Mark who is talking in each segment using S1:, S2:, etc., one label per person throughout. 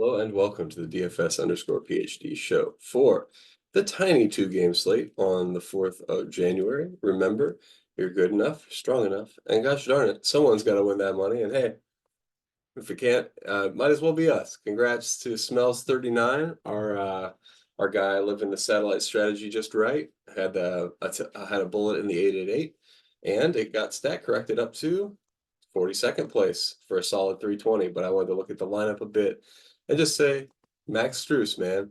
S1: Hello and welcome to the DFS_PhD show for the tiny two-game slate on the 4th of January. Remember, you're good enough, strong enough, and gosh darn it, someone's got to win that money. And hey, if we can't, might as well be us. Congrats to Smells39, our guy living the satellite strategy just right. Had had a bullet in the 888, and it got stat corrected up to 42nd place for a solid 320. But I wanted to look at the lineup a bit and just say, Max Strus, man,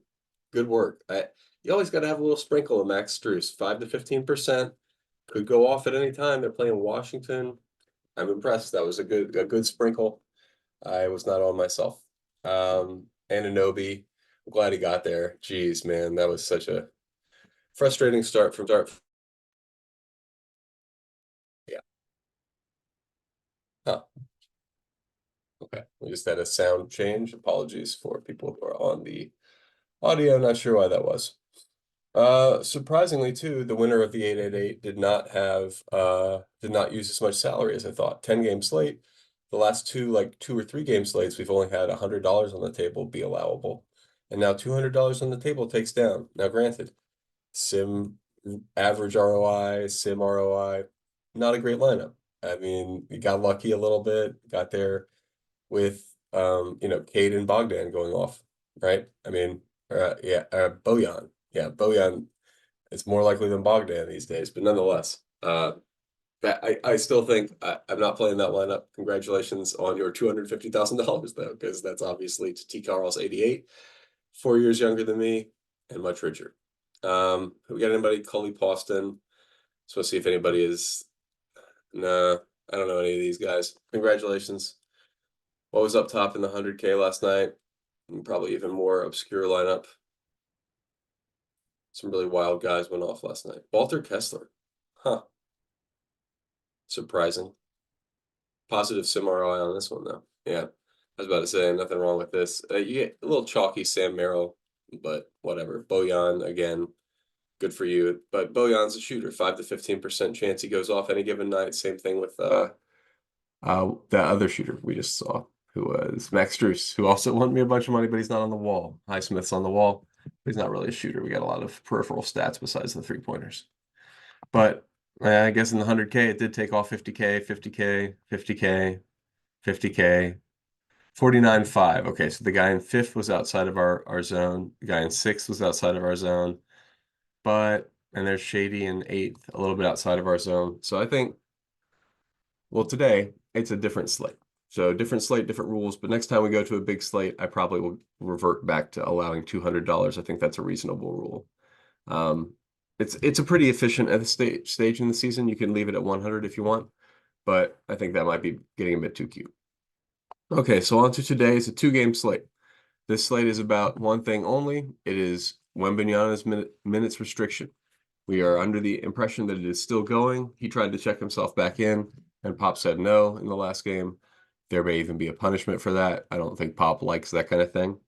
S1: good work. You always got to have a little sprinkle of Max Strus, 5 to 15%. Could go off at any time. They're playing Washington. I'm impressed. That was a good sprinkle. I was not on myself. Anunoby, I'm glad he got there. Jeez, man, that was such a frustrating start from start. Yeah. Huh. Okay. We just had a sound change. Apologies for people who are on the audio. Not sure why that was. Surprisingly too, the winner of the 888 did not use as much salary as I thought. 10-game slate. The last two or three game slates, we've only had $100 on the table be allowable. And now $200 on the table takes down. Now granted, sim average ROI, sim ROI, not a great lineup. I mean, you got lucky a little bit, got there with Cade and Bogdan going off, right? I mean, Bojan. Yeah, Bojan is more likely than Bogdan these days, but nonetheless, I still think I'm not playing that lineup. Congratulations on your $250,000 though, because that's obviously to T. Carl's 88, 4 years younger than me and much richer. We got anybody? Cully Poston. So let's see if anybody is. Nah, I don't know any of these guys. Congratulations. What was up top in the 100K last night? And probably even more obscure lineup. Some really wild guys went off last night. Walter Kessler. Huh. Surprising. Positive sim ROI on this one, though. Yeah. I was about to say, nothing wrong with this. You get a little chalky Sam Merrill, but whatever. Bojan, again, good for you. But Bojan's a shooter. 5 to 15% chance he goes off any given night. Same thing with that other shooter we just saw, who was Max Strus, who also won me a bunch of money, but he's not on the wall. Highsmith's on the wall. He's not really a shooter. We got a lot of peripheral stats besides the three-pointers. But I guess in the 100K, it did take off 50K, 50K, 50K, 50K, 49.5. Okay, so the guy in fifth was outside of our zone. The guy in sixth was outside of our zone. And there's Shady in eighth, a little bit outside of our zone. So I think, well, today it's a different slate. So different slate, different rules. But next time we go to a big slate, I probably will revert back to allowing $200. I think that's a reasonable rule. It's a pretty efficient at the stage in the season. You can leave it at 100 if you want, but I think that might be getting a bit too cute. Okay, so on to today is a two-game slate. This slate is about one thing only. It is Wembanyama's minutes restriction. We are under the impression that it is still going. He tried to check himself back in, and Pop said no in the last game. There may even be a punishment for that. I don't think Pop likes that kind of thing.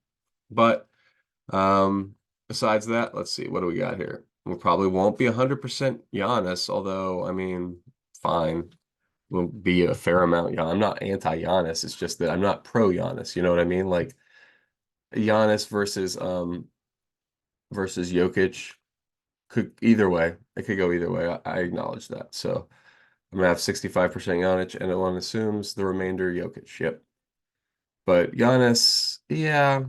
S1: But besides that, let's see. What do we got here? We probably won't be 100% Giannis, although, I mean, fine. Will be a fair amount. I'm not anti-Giannis. It's just that I'm not pro-Giannis. You know what I mean? Like Giannis versus Jokic could either way. It could go either way. I acknowledge that. So I'm gonna have 65% Giannis, and one assumes the remainder Jokic. Yep. But Giannis, yeah,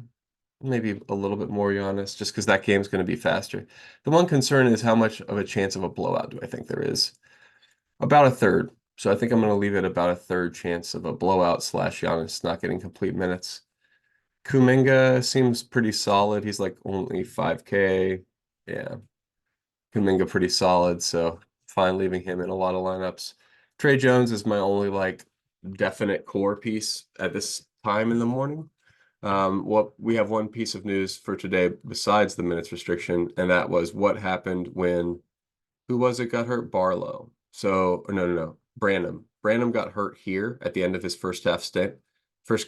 S1: maybe a little bit more Giannis, just because that game's going to be faster. The one concern is how much of a chance of a blowout do I think there is? About a third. So I think I'm going to leave it about a third chance of a blowout / Giannis not getting complete minutes. Kuminga seems pretty solid. He's like only 5K. Yeah. Kuminga pretty solid, so fine leaving him in a lot of lineups. Tre Jones is my only definite core piece at this time in the morning. We have one piece of news for today besides the minutes restriction, and that was what happened when who was it got hurt? Barlow. So no. Branham. Branham got hurt here at the end of his first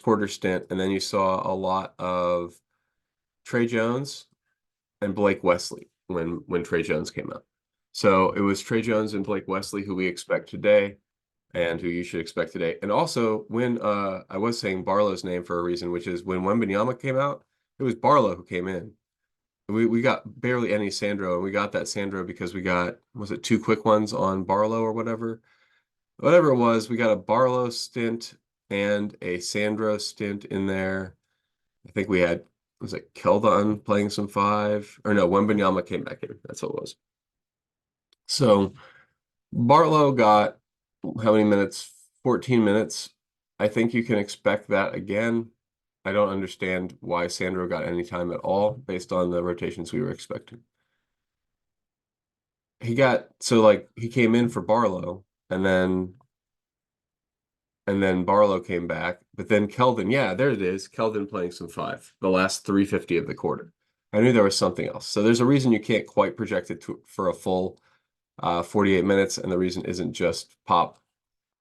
S1: quarter stint, and then you saw a lot of Tre Jones and Blake Wesley when Tre Jones came out. So it was Tre Jones and Blake Wesley who we expect today. and who you should expect today. And also, when I was saying Barlow's name for a reason, which is when Wembanyama came out, it was Barlow who came in. We got barely any Sandro, and we got that Sandro because we got, was it 2 quick ones on Barlow or whatever? Whatever it was, we got a Barlow stint and a Sandro stint in there. I think we had, was it Keldon playing some five? Or no, Wembanyama came back in. That's what it was. So Barlow got how many minutes? 14 minutes. I think you can expect that again. I don't understand why Sandro got any time at all based on the rotations we were expecting. He got, so like he came in for Barlow and then Barlow came back, but then Keldon, yeah, there it is. Keldon playing some five, the last 350 of the quarter. I knew there was something else. So there's a reason you can't quite project it for a full 48 minutes, and the reason isn't just pop.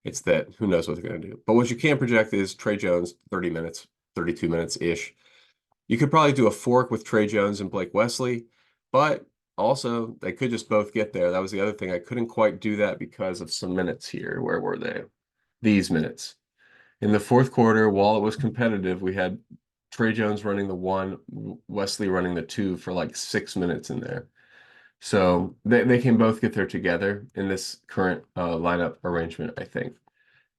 S1: It's that who knows what they're going to do. But what you can project is Tre Jones, 30 minutes, 32 minutes-ish. You could probably do a fork with Tre Jones and Blake Wesley, but also they could just both get there. That was the other thing. I couldn't quite do that because of some minutes here. Where were they? These minutes. In the fourth quarter, while it was competitive, we had Tre Jones running the one, Wesley running the two for like 6 minutes in there. So they can both get there together in this current lineup arrangement, I think.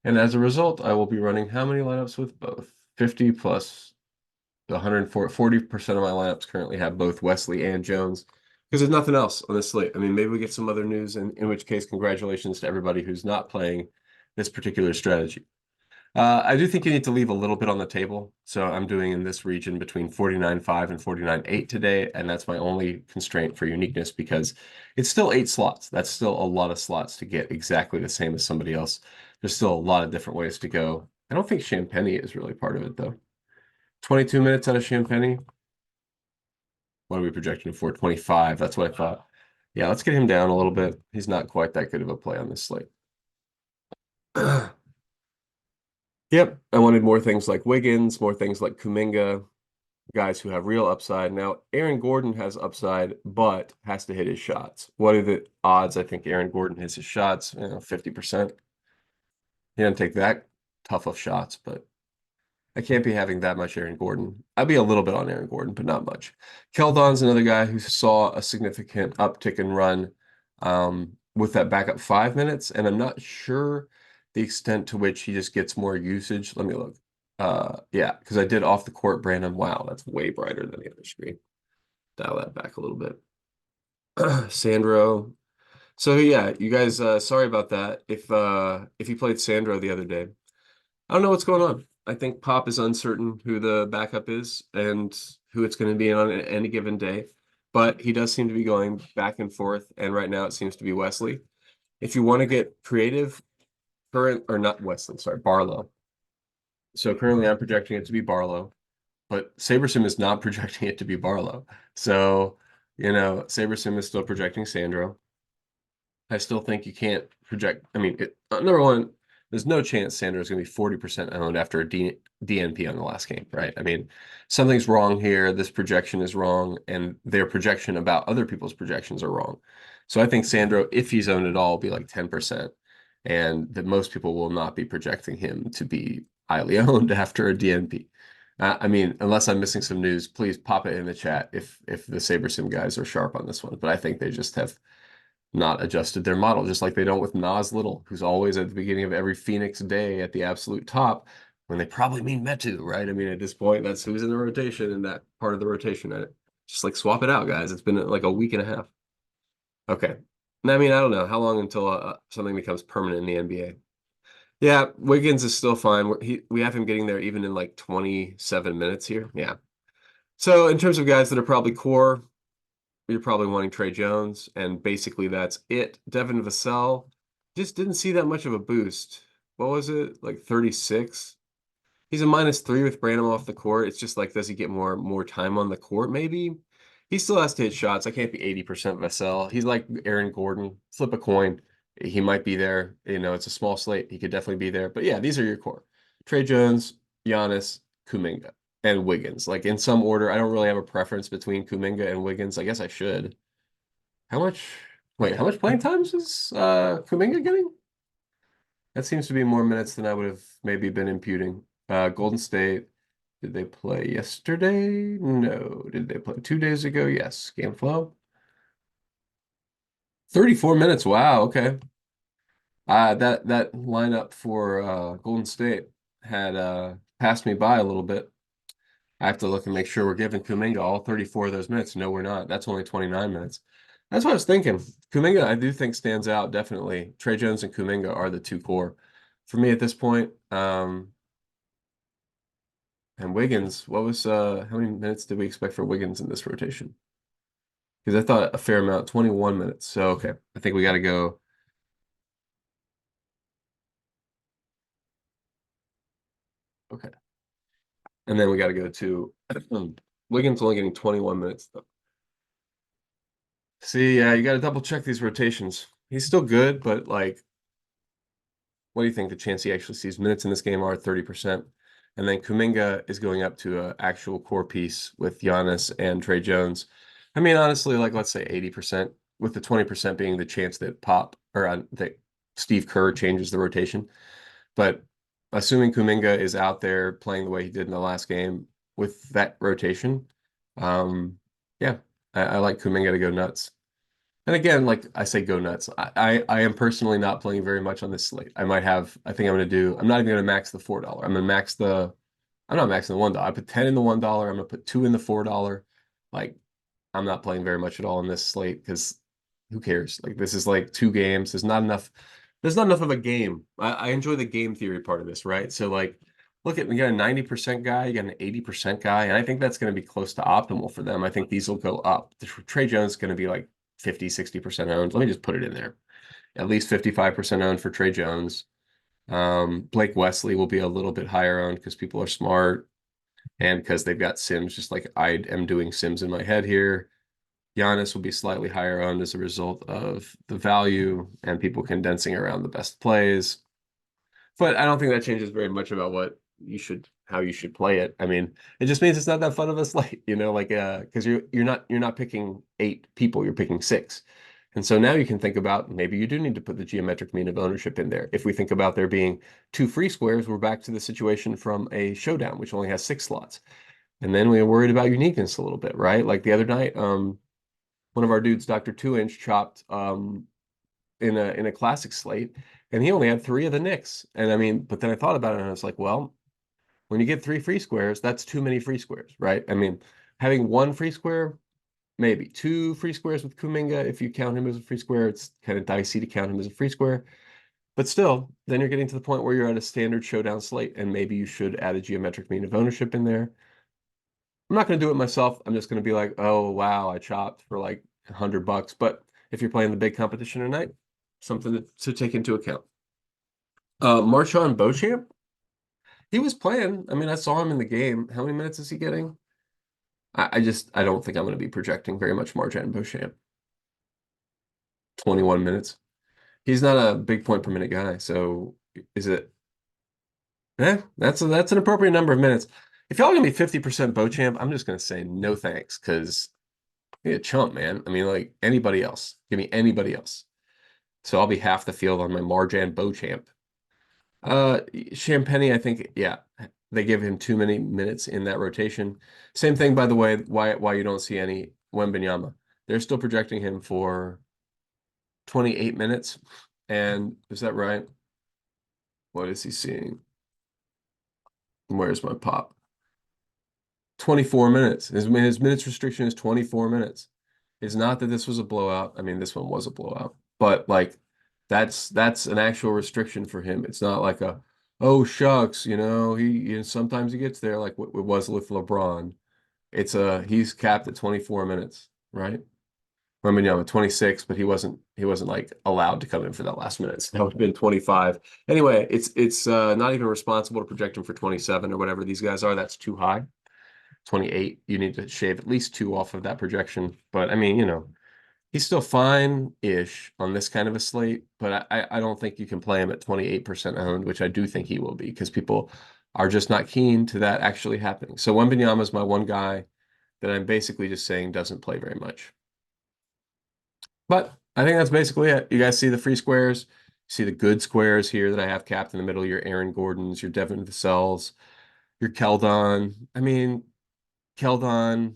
S1: And as a result, I will be running how many lineups with both? 50 plus the 40% of my lineups currently have both Wesley and Jones because there's nothing else on this slate. I mean, maybe we get some other news, in which case, congratulations to everybody who's not playing this particular strategy. I do think you need to leave a little bit on the table. So I'm doing in this region between 49.5 and 49.8 today, and that's my only constraint for uniqueness because it's still 8 slots. That's still a lot of slots to get exactly the same as somebody else. There's still a lot of different ways to go. I don't think Champagne is really part of it, though. 22 minutes out of Champagne. What are we projecting for? 25. That's what I thought. Yeah, let's get him down a little bit. He's not quite that good of a play on this slate. Yep, I wanted more things like Wiggins, more things like Kuminga, guys who have real upside. Now, Aaron Gordon has upside, but has to hit his shots. What are the odds I think Aaron Gordon hits his shots? 50%. He doesn't take that tough of shots, but I can't be having that much Aaron Gordon. I'd be a little bit on Aaron Gordon, but not much. Keldon's another guy who saw a significant uptick in run with that backup 5 minutes, and I'm not sure the extent to which he just gets more usage. Let me look. Yeah, because I did off the court Brandon. Wow, that's way brighter than the other screen. Dial that back a little bit. Sandro. So yeah, you guys, sorry about that. If you played Sandro the other day, I don't know what's going on. I think Pop is uncertain who the backup is and who it's going to be on any given day. But he does seem to be going back and forth, and right now it seems to be Wesley. If you want to get creative, Barlow. So currently I'm projecting it to be Barlow, but SaberSim is not projecting it to be Barlow. So, SaberSim is still projecting Sandro. I still think you can't project. I mean, number one, there's no chance Sandro is going to be 40% owned after a DNP on the last game, right? I mean, something's wrong here. This projection is wrong, and their projection about other people's projections are wrong. So I think Sandro, if he's owned at all, will be like 10%, and that most people will not be projecting him to be highly owned after a DNP. I mean, unless I'm missing some news, please pop it in the chat if the SaberSim guys are sharp on this one. But I think they just have not adjusted their model, just like they don't with Nas Little, who's always at the beginning of every Phoenix day at the absolute top, when they probably mean Metu, right? I mean, at this point, that's who's in the rotation and that part of the rotation. Just like swap it out, guys. It's been like a week and a half. Okay. I mean, I don't know how long until something becomes permanent in the NBA. Yeah, Wiggins is still fine. We have him getting there even in like 27 minutes here. Yeah. So in terms of guys that are probably core, you're probably wanting Tre Jones, and basically that's it. Devin Vassell just didn't see that much of a boost. What was it? Like 36? He's a -3 with Branham off the court. It's just like, does he get more time on the court? Maybe. He still has to hit shots. I can't be 80% Vassell. He's like Aaron Gordon. Flip a coin. He might be there. It's a small slate. He could definitely be there. But yeah, these are your core. Tre Jones, Giannis, Kuminga, and Wiggins. Like in some order. I don't really have a preference between Kuminga and Wiggins. I guess I should. How much playing time is Kuminga getting? That seems to be more minutes than I would have maybe been imputing. Golden State, did they play yesterday? No. Did they play 2 days ago? Yes. Game flow. 34 minutes. Wow. Okay. That lineup for Golden State had passed me by a little bit. I have to look and make sure we're giving Kuminga all 34 of those minutes. No, we're not. That's only 29 minutes. That's what I was thinking. Kuminga, I do think stands out definitely. Tre Jones and Kuminga are the two core for me at this point. And Wiggins, what was how many minutes did we expect for Wiggins in this rotation? Because I thought a fair amount, 21 minutes. So okay, I think we got to go. Okay, and then we got to go to Wiggins only getting 21 minutes though. See, yeah, you got to double check these rotations. He's still good, but like, what do you think the chance he actually sees minutes in this game are 30%? And then Kuminga is going up to an actual core piece with Giannis and Tre Jones. I mean, honestly, like let's say 80%, with the 20% being the chance that Pop or that Steve Kerr changes the rotation. But assuming Kuminga is out there playing the way he did in the last game with that rotation, yeah, I like Kuminga to go nuts. And again, like I say, go nuts. I am personally not playing very much on this slate. I think I'm going to do, I'm not even going to max the $4. I'm not maxing the $1. I put 10 in the $1. I'm going to put 2 in the $4. Like, I'm not playing very much at all in this slate because who cares? Like, this is like 2 games. There's not enough of a game. I enjoy the game theory part of this, right? So, like, look at, you got a 90% guy, you got an 80% guy, and I think that's going to be close to optimal for them. I think these will go up. Tre Jones is going to be like 50, 60% owned. Let me just put it in there. At least 55% owned for Tre Jones. Blake Wesley will be a little bit higher owned because people are smart and because they've got Sims, just like I am doing Sims in my head here. Giannis will be slightly higher owned as a result of the value and people condensing around the best plays. But I don't think that changes very much about how you should play it. I mean, it just means it's not that fun of a slate, like because you're not picking 8 people, you're picking 6. And so now you can think about maybe you do need to put the geometric mean of ownership in there. If we think about there being 2 free squares, we're back to the situation from a showdown, which only has 6 slots. And then we are worried about uniqueness a little bit, right? Like the other night, one of our dudes, Dr. 2 Inch, chopped in a classic slate, and he only had 3 of the Knicks. And I mean, but then I thought about it and I was like, well, when you get 3 free squares, that's too many free squares, right? I mean, having 1 free square, maybe 2 free squares with Kuminga, if you count him as a free square, it's kind of dicey to count him as a free square. But still, then you're getting to the point where you're at a standard showdown slate, and maybe you should add a geometric mean of ownership in there. I'm not going to do it myself. I'm just going to be like, oh, wow, I chopped for like $100. But if you're playing the big competition tonight, something to take into account. Marshawn Beauchamp, he was playing. I mean, I saw him in the game. How many minutes is he getting? I don't think I'm going to be projecting very much Marshawn Beauchamp. 21 minutes. He's not a big point per minute guy. So is it? That's an appropriate number of minutes. If y'all gonna be 50% Beauchamp, I'm just gonna say no thanks because he's a chump, man. I mean, like anybody else. Give me anybody else. So I'll be half the field on my Marjan Beauchamp. Champagne, I think, yeah, they give him too many minutes in that rotation. Same thing, by the way, why you don't see any Wembanyama. They're still projecting him for 28 minutes. And is that right? What is he seeing? Where's my pop? 24 minutes. His minutes restriction is 24 minutes. It's not that this was a blowout. I mean, this one was a blowout, but like that's an actual restriction for him. It's not like oh shucks, sometimes he gets there like what it was with LeBron. He's capped at 24 minutes, right? Wembanyama 26, but he wasn't like allowed to come in for that last minute. So that would have been 25. Anyway, it's not even responsible to project him for 27 or whatever these guys are. That's too high. 28, you need to shave at least 2 off of that projection. But I mean, he's still fine-ish on this kind of a slate, but I don't think you can play him at 28% owned, which I do think he will be because people are just not keen to that actually happening. So Wembanyama is my one guy that I'm basically just saying doesn't play very much. But I think that's basically it. You guys see the free squares, See the good squares here that I have capped in the middle, your Aaron Gordons, your Devin Vassell's, your Keldon. I mean, Keldon,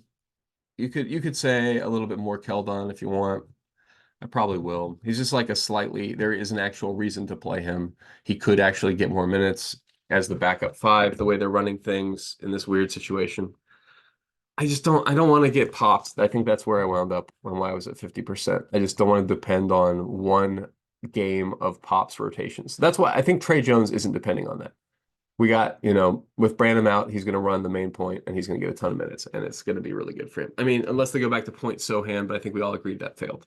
S1: you could say a little bit more Keldon if you want. I probably will. He's just like a slightly, there is an actual reason to play him. He could actually get more minutes as the backup five, the way they're running things in this weird situation. I don't want to get popped. I think that's where I wound up when I was at 50%. I just don't want to depend on one game of pops rotations. That's why I think Tre Jones isn't depending on that. We got, with Branham out, he's going to run the main point and he's going to get a ton of minutes and it's going to be really good for him. I mean, unless they go back to point Sohan, but I think we all agreed that failed.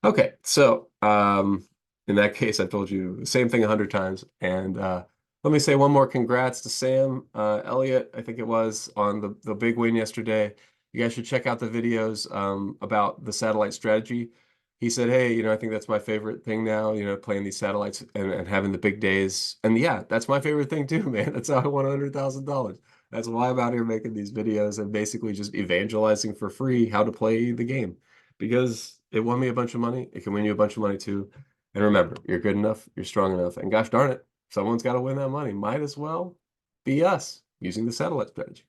S1: Okay, so in that case, I've told you the same thing 100 times. And let me say one more congrats to Sam Elliott, I think it was, on the big win yesterday. You guys should check out the videos about the satellite strategy. He said, hey, I think that's my favorite thing now, playing these satellites and having the big days. And yeah, that's my favorite thing too, man. That's how I won $100,000. That's why I'm out here making these videos and basically just evangelizing for free how to play the game because it won me a bunch of money. It can win you a bunch of money too. And remember, you're good enough, you're strong enough, and gosh darn it, someone's got to win that money. Might as well be us using the satellite strategy.